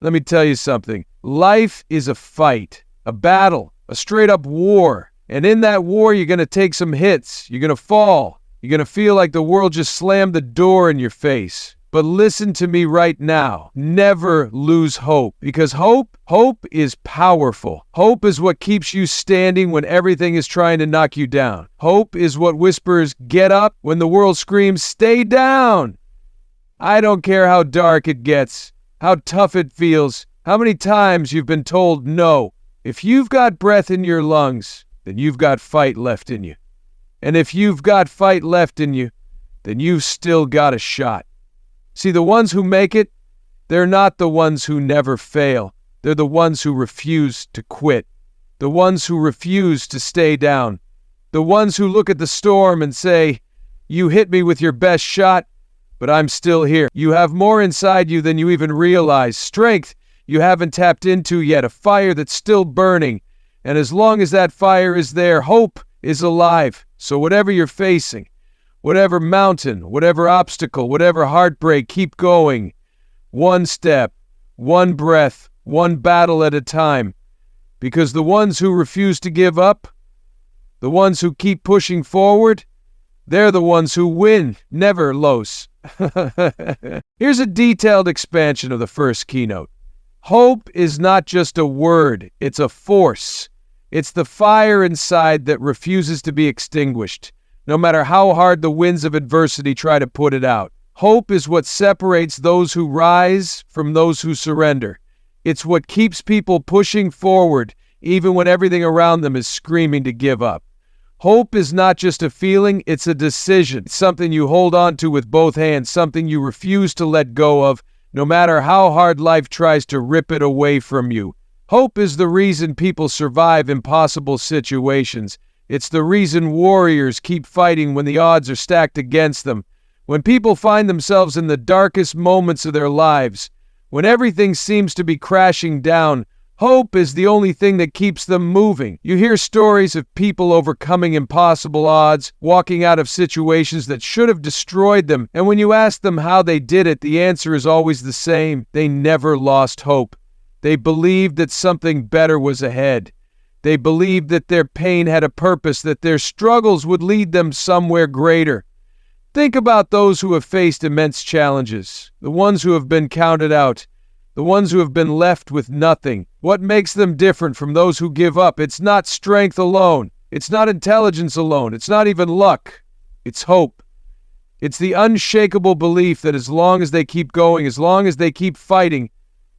Let me tell you something. Life is a fight, a battle, a straight-up war. And in that war, you're going to take some hits. You're going to fall. You're going to feel like the world just slammed the door in your face. But listen to me right now. Never lose hope, because hope is powerful. Hope is what keeps you standing when everything is trying to knock you down. Hope is what whispers, get up, when the world screams, stay down. I don't care how dark it gets, how tough it feels, how many times you've been told no. If you've got breath in your lungs, then you've got fight left in you. And if you've got fight left in you, then you've still got a shot. See, the ones who make it, they're not the ones who never fail. They're the ones who refuse to quit. The ones who refuse to stay down. The ones who look at the storm and say, you hit me with your best shot, but I'm still here. You have more inside you than you even realize. Strength you haven't tapped into yet, a fire that's still burning. And as long as that fire is there, hope is alive. So whatever you're facing, whatever mountain, whatever obstacle, whatever heartbreak, keep going. One step, one breath, one battle at a time. Because the ones who refuse to give up, the ones who keep pushing forward, they're the ones who win, never lose. Here's a detailed expansion of the first keynote. Hope is not just a word, it's a force. It's the fire inside that refuses to be extinguished, no matter how hard the winds of adversity try to put it out. Hope is what separates those who rise from those who surrender. It's what keeps people pushing forward, even when everything around them is screaming to give up. Hope is not just a feeling, it's a decision. It's something you hold on to with both hands, something you refuse to let go of, no matter how hard life tries to rip it away from you. Hope is the reason people survive impossible situations. It's the reason warriors keep fighting when the odds are stacked against them. When people find themselves in the darkest moments of their lives, when everything seems to be crashing down, hope is the only thing that keeps them moving. You hear stories of people overcoming impossible odds, walking out of situations that should have destroyed them, and when you ask them how they did it, the answer is always the same. They never lost hope. They believed that something better was ahead. They believed that their pain had a purpose, that their struggles would lead them somewhere greater. Think about those who have faced immense challenges, the ones who have been counted out, the ones who have been left with nothing. What makes them different from those who give up? It's not strength alone. It's not intelligence alone. It's not even luck. It's hope. It's the unshakable belief that as long as they keep going, as long as they keep fighting,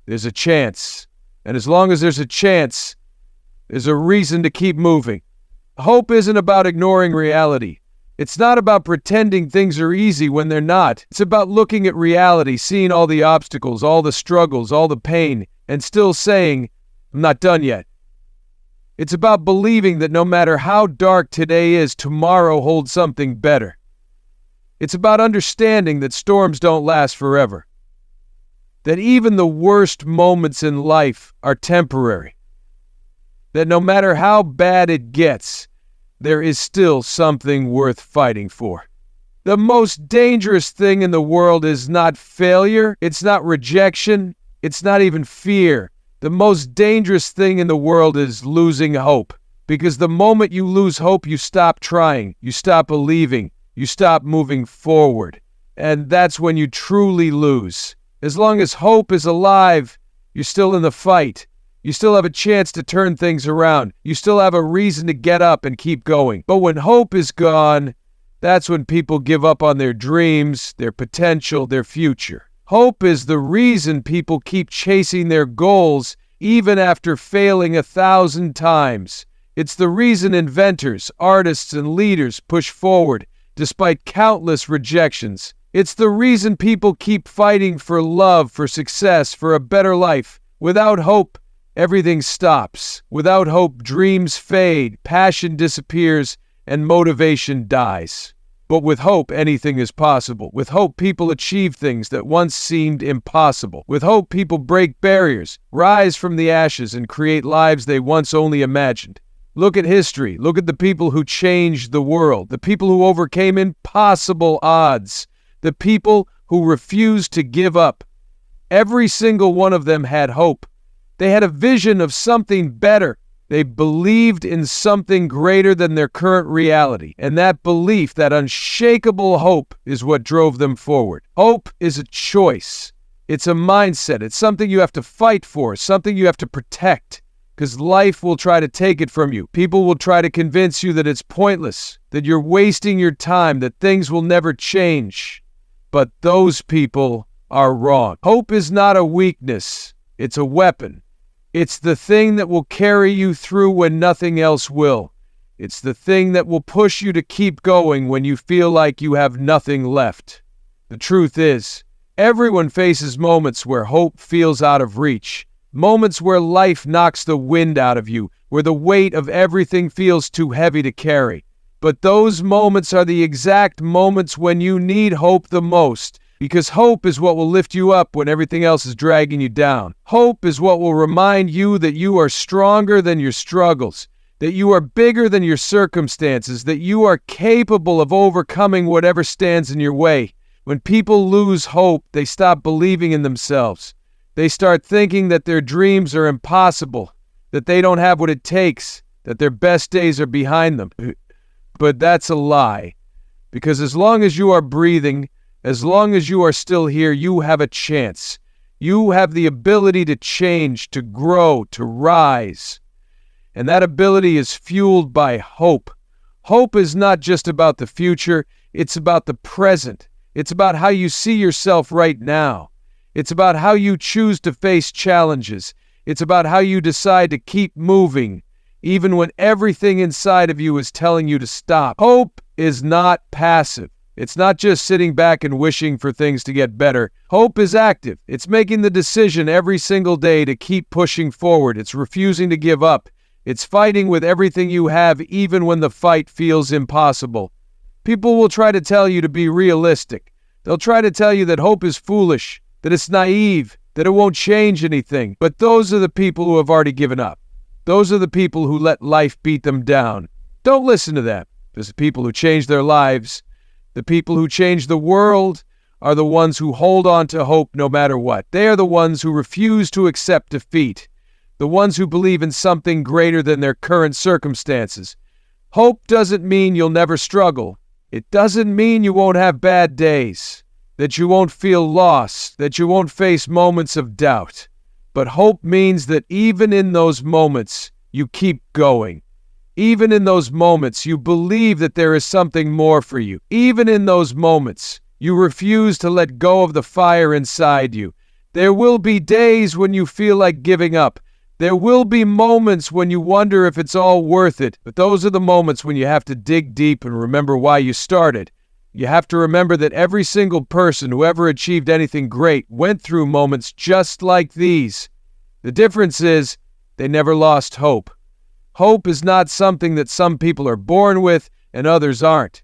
there's a chance. And as long as there's a chance, there's a reason to keep moving. Hope isn't about ignoring reality. It's not about pretending things are easy when they're not. It's about looking at reality, seeing all the obstacles, all the struggles, all the pain, and still saying, I'm not done yet. It's about believing that no matter how dark today is, tomorrow holds something better. It's about understanding that storms don't last forever. That even the worst moments in life are temporary. That no matter how bad it gets, there is still something worth fighting for. The most dangerous thing in the world is not failure, it's not rejection, it's not even fear. The most dangerous thing in the world is losing hope. Because the moment you lose hope, you stop trying, you stop believing, you stop moving forward. And that's when you truly lose. As long as hope is alive, you're still in the fight. You still have a chance to turn things around. You still have a reason to get up and keep going. But when hope is gone, that's when people give up on their dreams, their potential, their future. Hope is the reason people keep chasing their goals even after failing 1,000 times. It's the reason inventors, artists, and leaders push forward despite countless rejections. It's the reason people keep fighting for love, for success, for a better life. Without hope, everything stops. Without hope, dreams fade, passion disappears, and motivation dies. But with hope, anything is possible. With hope, people achieve things that once seemed impossible. With hope, people break barriers, rise from the ashes, and create lives they once only imagined. Look at history. Look at the people who changed the world, the people who overcame impossible odds, the people who refused to give up. Every single one of them had hope. They had a vision of something better. They believed in something greater than their current reality. And that belief, that unshakable hope, is what drove them forward. Hope is a choice. It's a mindset. It's something you have to fight for, something you have to protect. Because life will try to take it from you. People will try to convince you that it's pointless, that you're wasting your time, that things will never change. But those people are wrong. Hope is not a weakness. It's a weapon. It's the thing that will carry you through when nothing else will. It's the thing that will push you to keep going when you feel like you have nothing left. The truth is, everyone faces moments where hope feels out of reach. Moments where life knocks the wind out of you, where the weight of everything feels too heavy to carry. But those moments are the exact moments when you need hope the most. Because hope is what will lift you up when everything else is dragging you down. Hope is what will remind you that you are stronger than your struggles, that you are bigger than your circumstances, that you are capable of overcoming whatever stands in your way. When people lose hope, they stop believing in themselves. They start thinking that their dreams are impossible, that they don't have what it takes, that their best days are behind them. But that's a lie. Because as long as you are breathing, as long as you are still here, you have a chance. You have the ability to change, to grow, to rise. And that ability is fueled by hope. Hope is not just about the future, it's about the present. It's about how you see yourself right now. It's about how you choose to face challenges. It's about how you decide to keep moving, even when everything inside of you is telling you to stop. Hope is not passive. It's not just sitting back and wishing for things to get better. Hope is active. It's making the decision every single day to keep pushing forward. It's refusing to give up. It's fighting with everything you have, even when the fight feels impossible. People will try to tell you to be realistic. They'll try to tell you that hope is foolish, that it's naive, that it won't change anything. But those are the people who have already given up. Those are the people who let life beat them down. Don't listen to them. There's the people who change their lives. The people who change the world are the ones who hold on to hope no matter what. They are the ones who refuse to accept defeat, the ones who believe in something greater than their current circumstances. Hope doesn't mean you'll never struggle. It doesn't mean you won't have bad days, that you won't feel lost, that you won't face moments of doubt. But hope means that even in those moments, you keep going. Even in those moments, you believe that there is something more for you. Even in those moments, you refuse to let go of the fire inside you. There will be days when you feel like giving up. There will be moments when you wonder if it's all worth it. But those are the moments when you have to dig deep and remember why you started. You have to remember that every single person who ever achieved anything great went through moments just like these. The difference is, they never lost hope. Hope is not something that some people are born with and others aren't.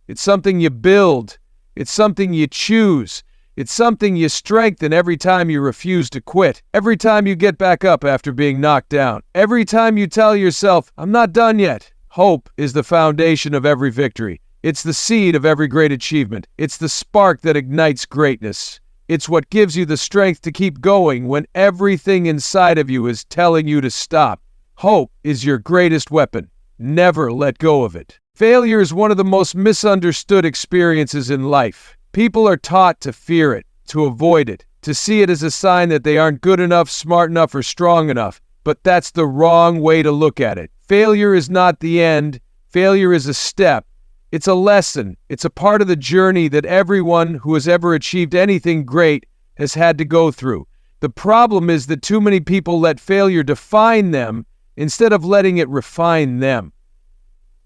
It's something you build. It's something you choose. It's something you strengthen every time you refuse to quit. Every time you get back up after being knocked down. Every time you tell yourself, I'm not done yet. Hope is the foundation of every victory. It's the seed of every great achievement. It's the spark that ignites greatness. It's what gives you the strength to keep going when everything inside of you is telling you to stop. Hope is your greatest weapon. Never let go of it. Failure is one of the most misunderstood experiences in life. People are taught to fear it, to avoid it, to see it as a sign that they aren't good enough, smart enough, or strong enough. But that's the wrong way to look at it. Failure is not the end. Failure is a step. It's a lesson. It's a part of the journey that everyone who has ever achieved anything great has had to go through. The problem is that too many people let failure define them instead of letting it refine them.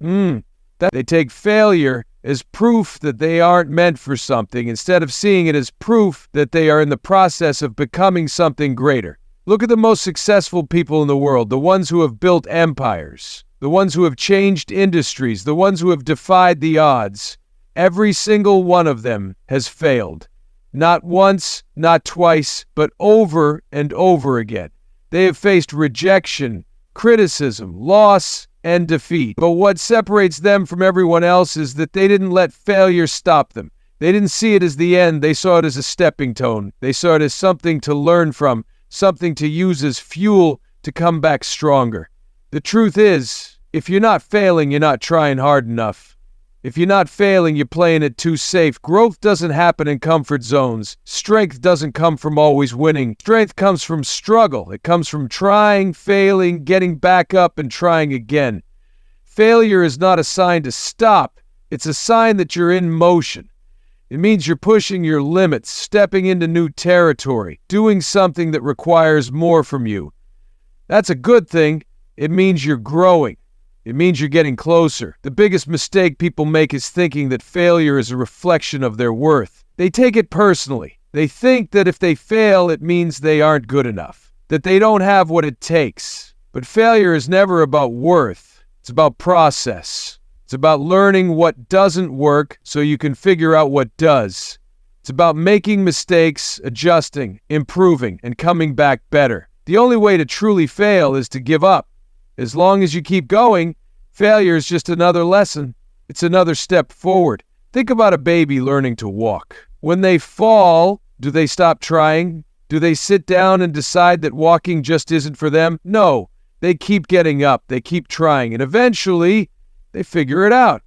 They take failure as proof that they aren't meant for something instead of seeing it as proof that they are in the process of becoming something greater. Look at the most successful people in the world, the ones who have built empires, the ones who have changed industries, the ones who have defied the odds. Every single one of them has failed. Not once, not twice, but over and over again. They have faced rejection, criticism, loss, and defeat. But what separates them from everyone else is that they didn't let failure stop them. They didn't see it as the end, they saw it as a stepping stone. They saw it as something to learn from, something to use as fuel to come back stronger. The truth is, if you're not failing, you're not trying hard enough. If you're not failing, you're playing it too safe. Growth doesn't happen in comfort zones. Strength doesn't come from always winning. Strength comes from struggle. It comes from trying, failing, getting back up, and trying again. Failure is not a sign to stop. It's a sign that you're in motion. It means you're pushing your limits, stepping into new territory, doing something that requires more from you. That's a good thing. It means you're growing. It means you're getting closer. The biggest mistake people make is thinking that failure is a reflection of their worth. They take it personally. They think that if they fail, it means they aren't good enough, that they don't have what it takes. But failure is never about worth. It's about process. It's about learning what doesn't work so you can figure out what does. It's about making mistakes, adjusting, improving, and coming back better. The only way to truly fail is to give up. As long as you keep going, failure is just another lesson. It's another step forward. Think about a baby learning to walk. When they fall, do they stop trying? Do they sit down and decide that walking just isn't for them? No, they keep getting up, they keep trying, and eventually they figure it out.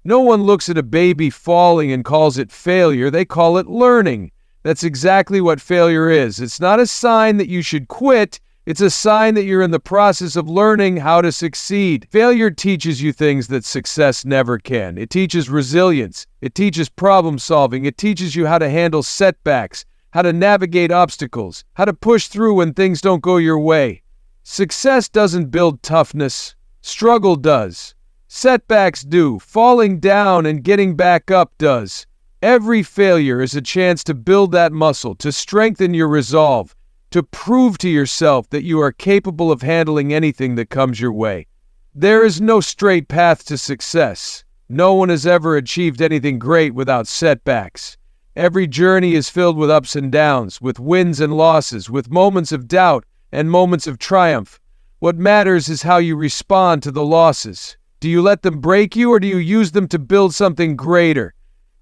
No one looks at a baby falling and calls it failure. They call it learning. That's exactly what failure is. It's not a sign that you should quit. It's a sign that you're in the process of learning how to succeed. Failure teaches you things that success never can. It teaches resilience. It teaches problem solving. It teaches you how to handle setbacks, how to navigate obstacles, how to push through when things don't go your way. Success doesn't build toughness. Struggle does. Setbacks do. Falling down and getting back up does. Every failure is a chance to build that muscle, to strengthen your resolve, to prove to yourself that you are capable of handling anything that comes your way. There is no straight path to success. No one has ever achieved anything great without setbacks. Every journey is filled with ups and downs, with wins and losses, with moments of doubt and moments of triumph. What matters is how you respond to the losses. Do you let them break you, or do you use them to build something greater?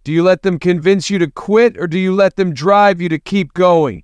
Do you let them convince you to quit, or do you let them drive you to keep going?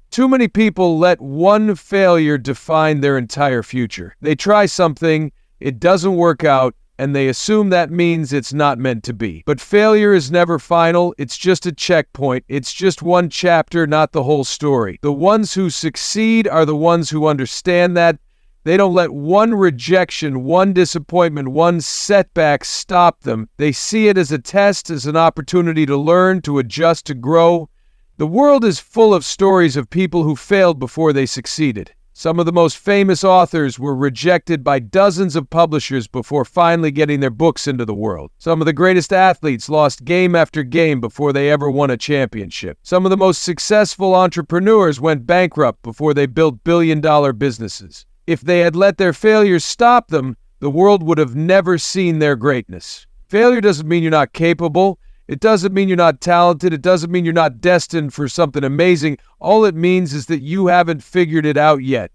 Too many people let one failure define their entire future. They try something, it doesn't work out, and they assume that means it's not meant to be. But failure is never final. It's just a checkpoint. It's just one chapter, not the whole story. The ones who succeed are the ones who understand that. They don't let one rejection, one disappointment, one setback stop them. They see it as a test, as an opportunity to learn, to adjust, to grow. The world is full of stories of people who failed before they succeeded. Some of the most famous authors were rejected by dozens of publishers before finally getting their books into the world. Some of the greatest athletes lost game after game before they ever won a championship. Some of the most successful entrepreneurs went bankrupt before they built billion-dollar businesses. If they had let their failures stop them, the world would have never seen their greatness. Failure doesn't mean you're not capable. It doesn't mean you're not talented. It doesn't mean you're not destined for something amazing. All it means is that you haven't figured it out yet.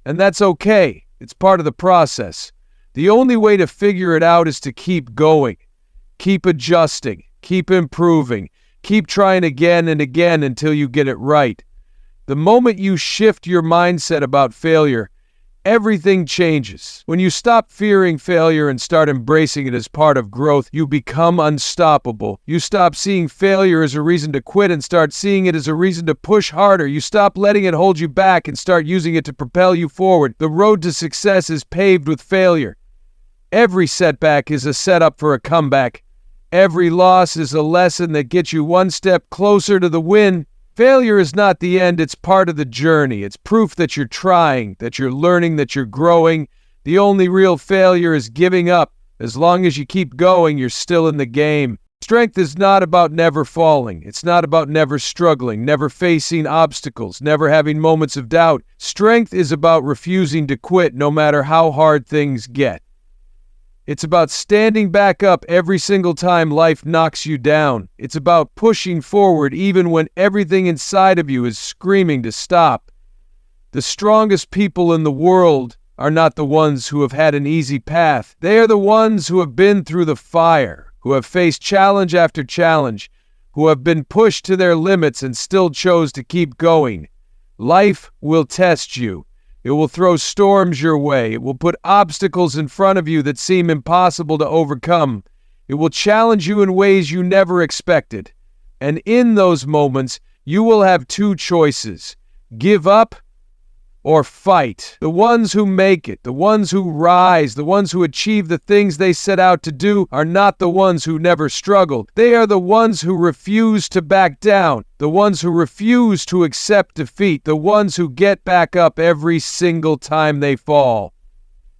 And that's okay. It's part of the process. The only way to figure it out is to keep going. Keep adjusting. Keep improving. Keep trying again and again until you get it right. The moment you shift your mindset about failure, everything changes. When you stop fearing failure and start embracing it as part of growth, you become unstoppable. You stop seeing failure as a reason to quit and start seeing it as a reason to push harder. You stop letting it hold you back and start using it to propel you forward. The road to success is paved with failure. Every setback is a setup for a comeback. Every loss is a lesson that gets you one step closer to the win. Failure is not the end, it's part of the journey. It's proof that you're trying, that you're learning, that you're growing. The only real failure is giving up. As long as you keep going, you're still in the game. Strength is not about never falling. It's not about never struggling, never facing obstacles, never having moments of doubt. Strength is about refusing to quit no matter how hard things get. It's about standing back up every single time life knocks you down. It's about pushing forward even when everything inside of you is screaming to stop. The strongest people in the world are not the ones who have had an easy path. They are the ones who have been through the fire, who have faced challenge after challenge, who have been pushed to their limits and still chose to keep going. Life will test you. It will throw storms your way. It will put obstacles in front of you that seem impossible to overcome. It will challenge you in ways you never expected. And in those moments, you will have two choices: give up or fight. The ones who make it, the ones who rise, the ones who achieve the things they set out to do are not the ones who never struggled. They are the ones who refuse to back down, the ones who refuse to accept defeat, the ones who get back up every single time they fall.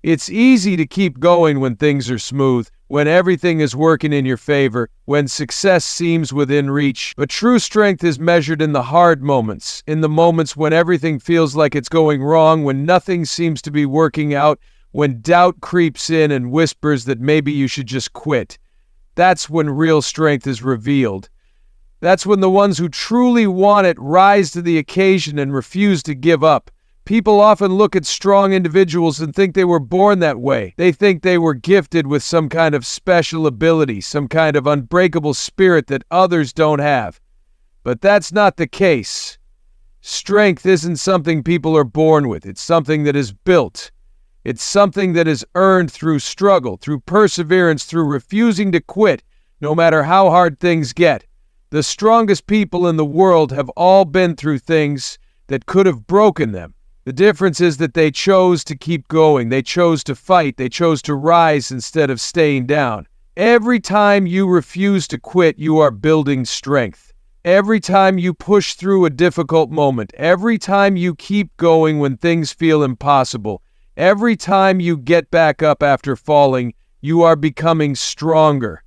It's easy to keep going when things are smooth, when everything is working in your favor, when success seems within reach. But true strength is measured in the hard moments, in the moments when everything feels like it's going wrong, when nothing seems to be working out, when doubt creeps in and whispers that maybe you should just quit. That's when real strength is revealed. That's when the ones who truly want it rise to the occasion and refuse to give up. People often look at strong individuals and think they were born that way. They think they were gifted with some kind of special ability, some kind of unbreakable spirit that others don't have. But that's not the case. Strength isn't something people are born with. It's something that is built. It's something that is earned through struggle, through perseverance, through refusing to quit, no matter how hard things get. The strongest people in the world have all been through things that could have broken them. The difference is that they chose to keep going. They chose to fight. They chose to rise instead of staying down. Every time you refuse to quit, you are building strength. Every time you push through a difficult moment, every time you keep going when things feel impossible, every time you get back up after falling, you are becoming stronger.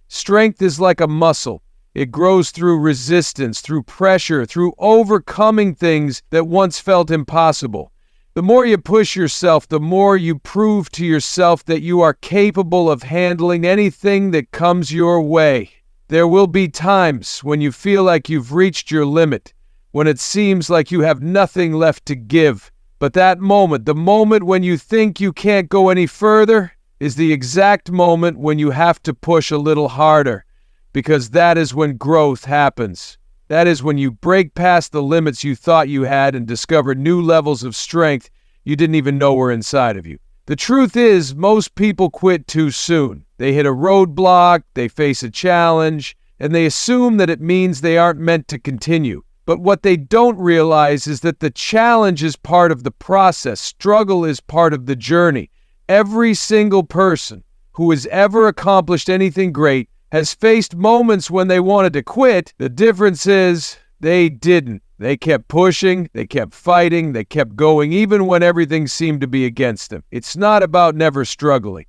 Strength is like a muscle. It grows through resistance, through pressure, through overcoming things that once felt impossible. The more you push yourself, the more you prove to yourself that you are capable of handling anything that comes your way. There will be times when you feel like you've reached your limit, when it seems like you have nothing left to give. But that moment, the moment when you think you can't go any further, is the exact moment when you have to push a little harder. Because that is when growth happens. That is when you break past the limits you thought you had and discover new levels of strength you didn't even know were inside of you. The truth is, most people quit too soon. They hit a roadblock, they face a challenge, and they assume that it means they aren't meant to continue. But what they don't realize is that the challenge is part of the process. Struggle is part of the journey. Every single person who has ever accomplished anything great has faced moments when they wanted to quit. The difference is they didn't. They kept pushing, they kept fighting, they kept going, even when everything seemed to be against them. It's not about never struggling.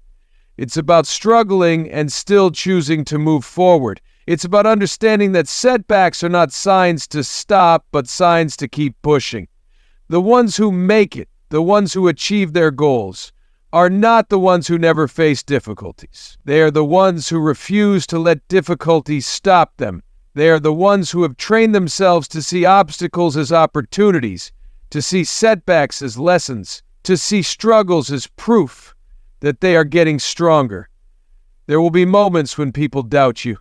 It's about struggling and still choosing to move forward. It's about understanding that setbacks are not signs to stop, but signs to keep pushing. The ones who make it, the ones who achieve their goals, are not the ones who never face difficulties. They are the ones who refuse to let difficulties stop them. They are the ones who have trained themselves to see obstacles as opportunities, to see setbacks as lessons, to see struggles as proof that they are getting stronger. There will be moments when people doubt you.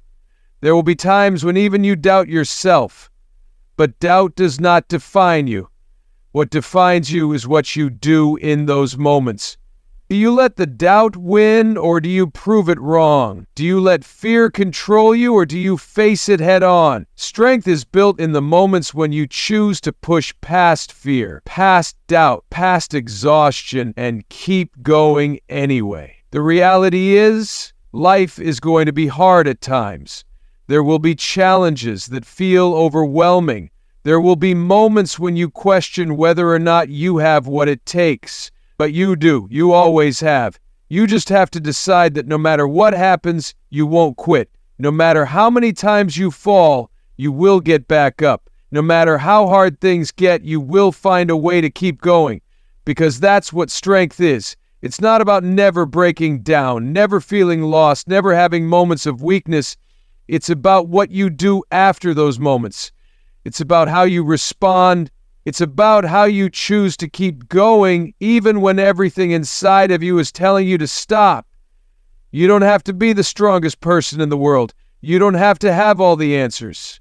There will be times when even you doubt yourself. But doubt does not define you. What defines you is what you do in those moments. Do you let the doubt win, or do you prove it wrong? Do you let fear control you, or do you face it head on? Strength is built in the moments when you choose to push past fear, past doubt, past exhaustion, and keep going anyway. The reality is, life is going to be hard at times. There will be challenges that feel overwhelming. There will be moments when you question whether or not you have what it takes. But you do. You always have. You just have to decide that no matter what happens, you won't quit. No matter how many times you fall, you will get back up. No matter how hard things get, you will find a way to keep going. Because that's what strength is. It's not about never breaking down, never feeling lost, never having moments of weakness. It's about what you do after those moments. It's about how you respond. It's about how you choose to keep going even when everything inside of you is telling you to stop. You don't have to be the strongest person in the world. You don't have to have all the answers.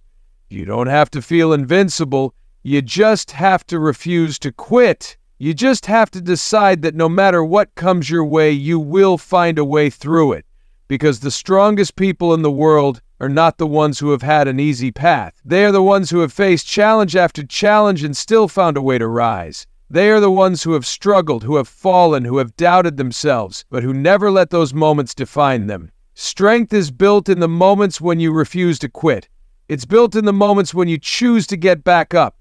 You don't have to feel invincible. You just have to refuse to quit. You just have to decide that no matter what comes your way, you will find a way through it. Because the strongest people in the world are not the ones who have had an easy path. They are the ones who have faced challenge after challenge and still found a way to rise. They are the ones who have struggled, who have fallen, who have doubted themselves, but who never let those moments define them. Strength is built in the moments when you refuse to quit. It's built in the moments when you choose to get back up,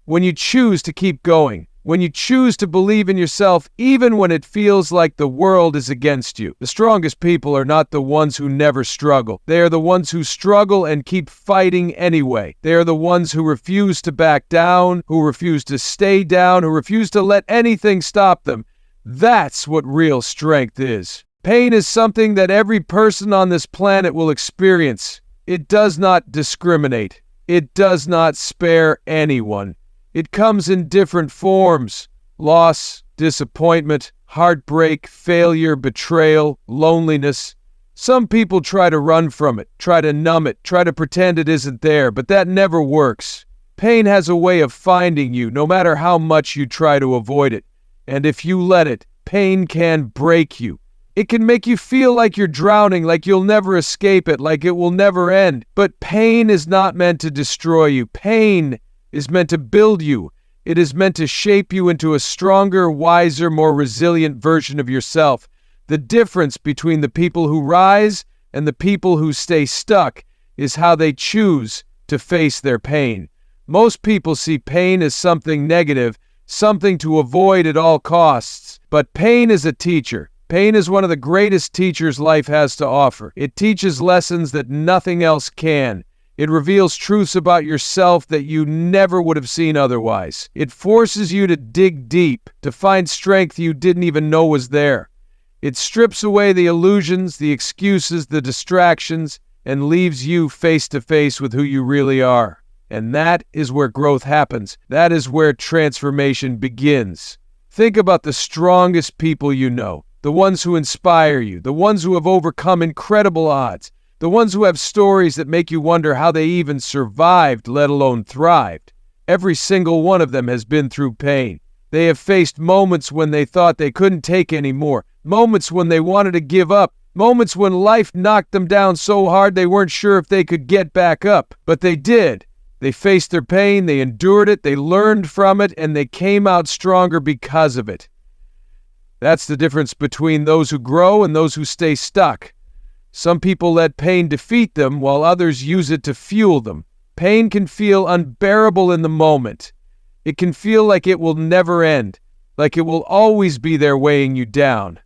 when you choose to keep going, when you choose to believe in yourself even when it feels like the world is against you. The strongest people are not the ones who never struggle. They are the ones who struggle and keep fighting anyway. They are the ones who refuse to back down, who refuse to stay down, who refuse to let anything stop them. That's what real strength is. Pain is something that every person on this planet will experience. It does not discriminate. It does not spare anyone. It comes in different forms: loss, disappointment, heartbreak, failure, betrayal, loneliness. Some people try to run from it, try to numb it, try to pretend it isn't there, but that never works. Pain has a way of finding you, no matter how much you try to avoid it. And if you let it, pain can break you. It can make you feel like you're drowning, like you'll never escape it, like it will never end. But pain is not meant to destroy you. Pain is meant to build you. It is meant to shape you into a stronger, wiser, more resilient version of yourself. The difference between the people who rise and the people who stay stuck is how they choose to face their pain. Most people see pain as something negative, something to avoid at all costs. But pain is a teacher. Pain is one of the greatest teachers life has to offer. It teaches lessons that nothing else can. It reveals truths about yourself that you never would have seen otherwise. It forces you to dig deep, to find strength you didn't even know was there. It strips away the illusions, the excuses, the distractions, and leaves you face to face with who you really are. And that is where growth happens. That is where transformation begins. Think about the strongest people you know. The ones who inspire you, the ones who have overcome incredible odds, the ones who have stories that make you wonder how they even survived, let alone thrived. Every single one of them has been through pain. They have faced moments when they thought they couldn't take any more, moments when they wanted to give up, moments when life knocked them down so hard they weren't sure if they could get back up. But they did. They faced their pain, they endured it, they learned from it, and they came out stronger because of it. That's the difference between those who grow and those who stay stuck. Some people let pain defeat them, while others use it to fuel them. Pain can feel unbearable in the moment. It can feel like it will never end, like it will always be there weighing you down.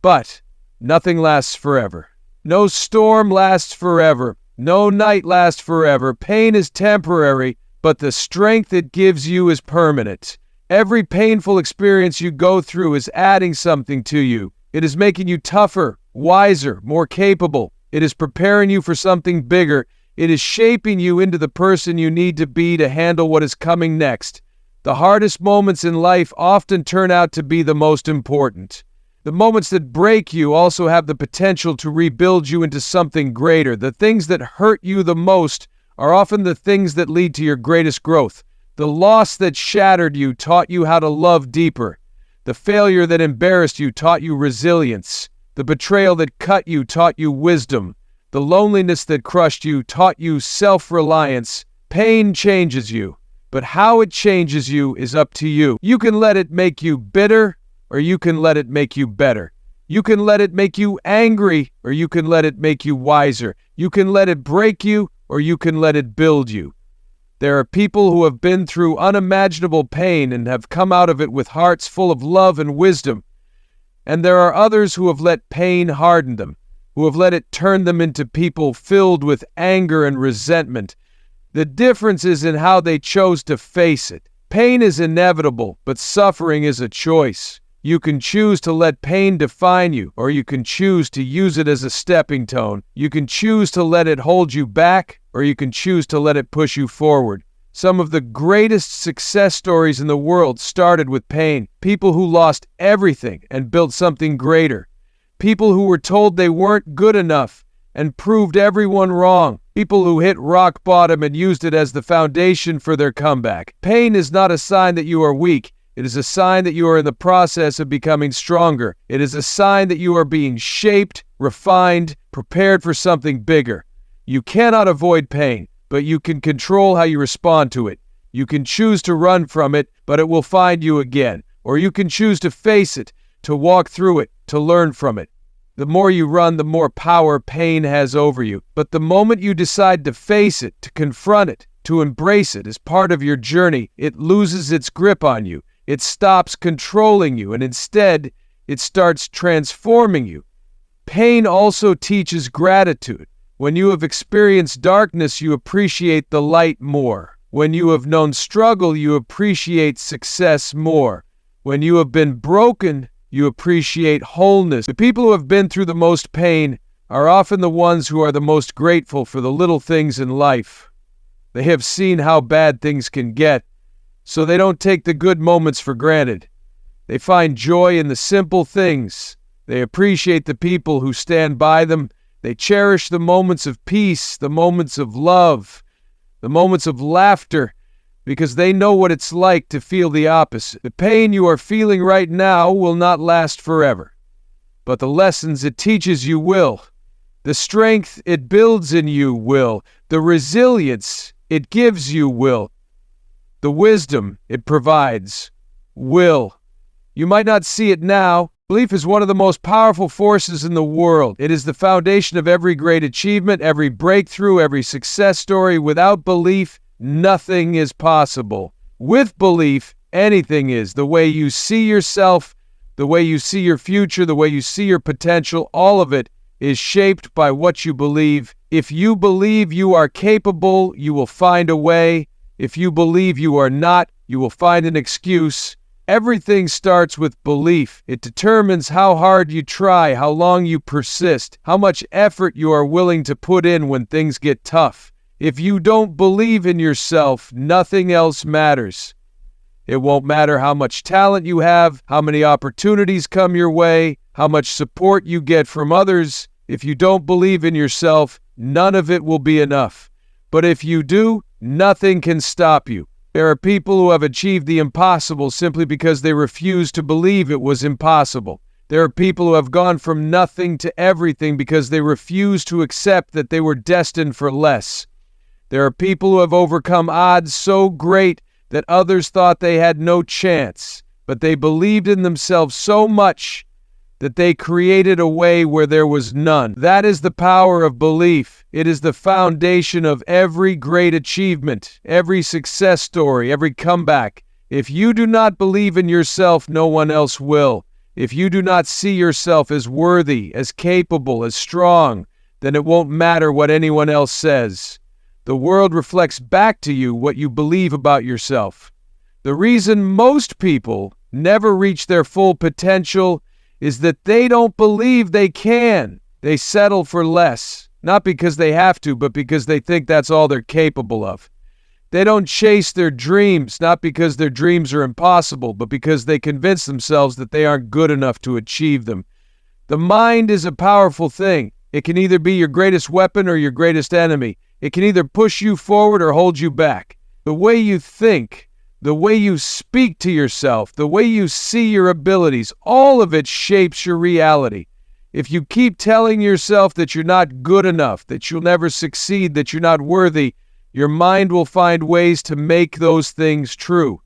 But nothing lasts forever. No storm lasts forever. No night lasts forever. Pain is temporary, but the strength it gives you is permanent. Every painful experience you go through is adding something to you. It is making you tougher, wiser, more capable. It is preparing you for something bigger. It is shaping you into the person you need to be to handle what is coming next. The hardest moments in life often turn out to be the most important. The moments that break you also have the potential to rebuild you into something greater. The things that hurt you the most are often the things that lead to your greatest growth. The loss that shattered you taught you how to love deeper. The failure that embarrassed you taught you resilience. The betrayal that cut you taught you wisdom. The loneliness that crushed you taught you self-reliance. Pain changes you, but how it changes you is up to you. You can let it make you bitter, or you can let it make you better. You can let it make you angry, or you can let it make you wiser. You can let it break you, or you can let it build you. There are people who have been through unimaginable pain and have come out of it with hearts full of love and wisdom. And there are others who have let pain harden them, who have let it turn them into people filled with anger and resentment. The difference is in how they chose to face it. Pain is inevitable, but suffering is a choice. You can choose to let pain define you, or you can choose to use it as a stepping stone. You can choose to let it hold you back, or you can choose to let it push you forward. Some of the greatest success stories in the world started with pain. People who lost everything and built something greater. People who were told they weren't good enough and proved everyone wrong. People who hit rock bottom and used it as the foundation for their comeback. Pain is not a sign that you are weak. It is a sign that you are in the process of becoming stronger. It is a sign that you are being shaped, refined, prepared for something bigger. You cannot avoid pain, but you can control how you respond to it. You can choose to run from it, but it will find you again. Or you can choose to face it, to walk through it, to learn from it. The more you run, the more power pain has over you. But the moment you decide to face it, to confront it, to embrace it as part of your journey, it loses its grip on you. It stops controlling you, and instead, it starts transforming you. Pain also teaches gratitude. When you have experienced darkness, you appreciate the light more. When you have known struggle, you appreciate success more. When you have been broken, you appreciate wholeness. The people who have been through the most pain are often the ones who are the most grateful for the little things in life. They have seen how bad things can get, so they don't take the good moments for granted. They find joy in the simple things. They appreciate the people who stand by them. They cherish the moments of peace, the moments of love, the moments of laughter, because they know what it's like to feel the opposite. The pain you are feeling right now will not last forever, but the lessons it teaches you will. The strength it builds in you will. The resilience it gives you will. The wisdom it provides will. You might not see it now. Belief is one of the most powerful forces in the world. It is the foundation of every great achievement, every breakthrough, every success story. Without belief, nothing is possible. With belief, anything is. The way you see yourself, the way you see your future, the way you see your potential, all of it is shaped by what you believe. If you believe you are capable, you will find a way. If you believe you are not, you will find an excuse. Everything starts with belief. It determines how hard you try, how long you persist, how much effort you are willing to put in when things get tough. If you don't believe in yourself, nothing else matters. It won't matter how much talent you have, how many opportunities come your way, how much support you get from others. If you don't believe in yourself, none of it will be enough. But if you do, nothing can stop you. There are people who have achieved the impossible simply because they refused to believe it was impossible. There are people who have gone from nothing to everything because they refused to accept that they were destined for less. There are people who have overcome odds so great that others thought they had no chance, but they believed in themselves so much that they created a way where there was none. That is the power of belief. It is the foundation of every great achievement, every success story, every comeback. If you do not believe in yourself, no one else will. If you do not see yourself as worthy, as capable, as strong, then it won't matter what anyone else says. The world reflects back to you what you believe about yourself. The reason most people never reach their full potential is that they don't believe they can. They settle for less, not because they have to, but because they think that's all they're capable of. They don't chase their dreams, not because their dreams are impossible, but because they convince themselves that they aren't good enough to achieve them. The mind is a powerful thing. It can either be your greatest weapon or your greatest enemy. It can either push you forward or hold you back. The way you think, the way you speak to yourself, the way you see your abilities, all of it shapes your reality. If you keep telling yourself that you're not good enough, that you'll never succeed, that you're not worthy, your mind will find ways to make those things true.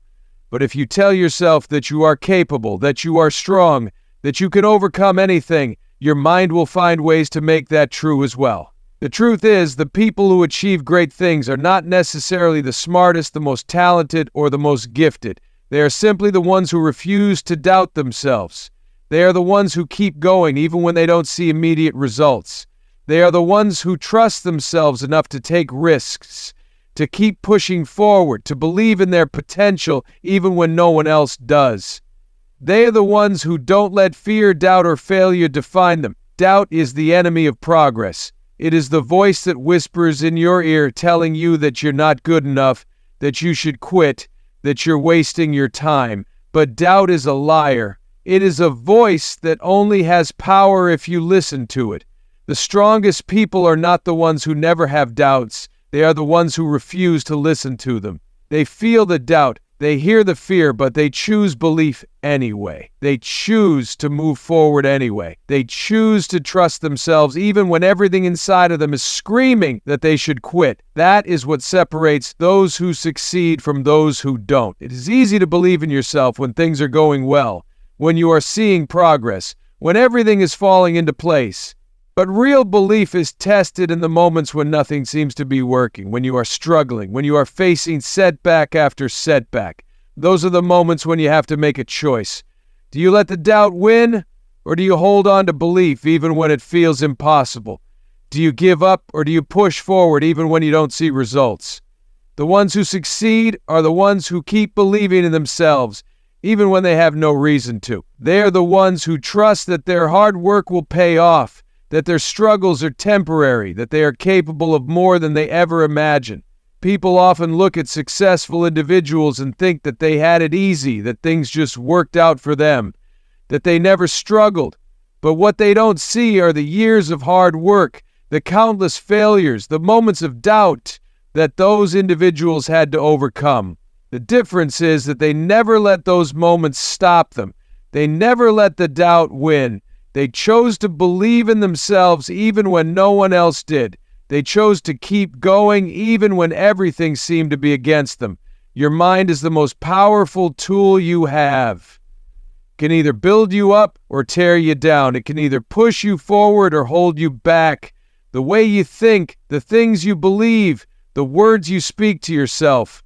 But if you tell yourself that you are capable, that you are strong, that you can overcome anything, your mind will find ways to make that true as well. The truth is, the people who achieve great things are not necessarily the smartest, the most talented, or the most gifted. They are simply the ones who refuse to doubt themselves. They are the ones who keep going even when they don't see immediate results. They are the ones who trust themselves enough to take risks, to keep pushing forward, to believe in their potential even when no one else does. They are the ones who don't let fear, doubt, or failure define them. Doubt is the enemy of progress. It is the voice that whispers in your ear telling you that you're not good enough, that you should quit, that you're wasting your time. But doubt is a liar. It is a voice that only has power if you listen to it. The strongest people are not the ones who never have doubts. They are the ones who refuse to listen to them. They feel the doubt, they hear the fear, but they choose belief anyway. They choose to move forward anyway. They choose to trust themselves even when everything inside of them is screaming that they should quit. That is what separates those who succeed from those who don't. It is easy to believe in yourself when things are going well, when you are seeing progress, when everything is falling into place. But real belief is tested in the moments when nothing seems to be working, when you are struggling, when you are facing setback after setback. Those are the moments when you have to make a choice. Do you let the doubt win, or do you hold on to belief even when it feels impossible? Do you give up, or do you push forward even when you don't see results? The ones who succeed are the ones who keep believing in themselves, even when they have no reason to. They are the ones who trust that their hard work will pay off, that their struggles are temporary, that they are capable of more than they ever imagined. People often look at successful individuals and think that they had it easy, that things just worked out for them, that they never struggled. But what they don't see are the years of hard work, the countless failures, the moments of doubt that those individuals had to overcome. The difference is that they never let those moments stop them. They never let the doubt win. They chose to believe in themselves even when no one else did. They chose to keep going even when everything seemed to be against them. Your mind is the most powerful tool you have. It can either build you up or tear you down. It can either push you forward or hold you back. The way you think, the things you believe, the words you speak to yourself,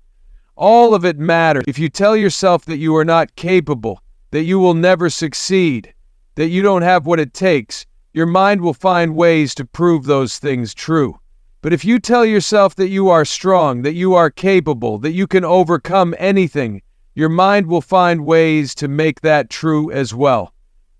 all of it matters. If you tell yourself that you are not capable, that you will never succeed, that you don't have what it takes, your mind will find ways to prove those things true. But if you tell yourself that you are strong, that you are capable, that you can overcome anything, your mind will find ways to make that true as well.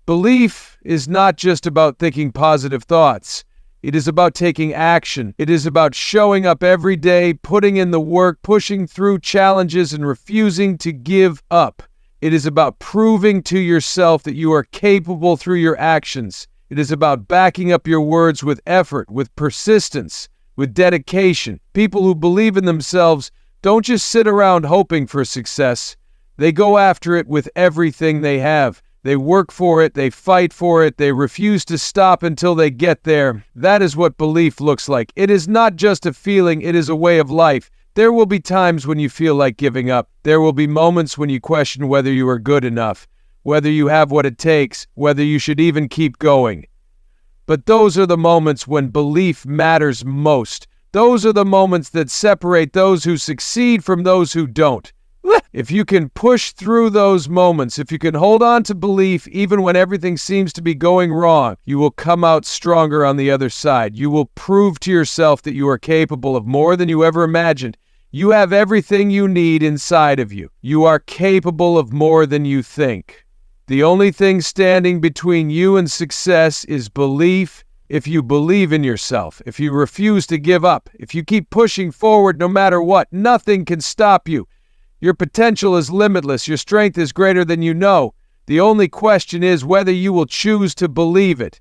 Belief is not just about thinking positive thoughts. It is about taking action. It is about showing up every day, putting in the work, pushing through challenges, and refusing to give up. It is about proving to yourself that you are capable through your actions. It is about backing up your words with effort, with persistence, with dedication. People who believe in themselves don't just sit around hoping for success. They go after it with everything they have. They work for it, they fight for it, they refuse to stop until they get there. That is what belief looks like. It is not just a feeling, it is a way of life. There will be times when you feel like giving up. There will be moments when you question whether you are good enough, whether you have what it takes, whether you should even keep going. But those are the moments when belief matters most. Those are the moments that separate those who succeed from those who don't. If you can push through those moments, if you can hold on to belief even when everything seems to be going wrong, you will come out stronger on the other side. You will prove to yourself that you are capable of more than you ever imagined. You have everything you need inside of you. You are capable of more than you think. The only thing standing between you and success is belief. If you believe in yourself, if you refuse to give up, if you keep pushing forward no matter what, nothing can stop you. Your potential is limitless. Your strength is greater than you know. The only question is whether you will choose to believe it.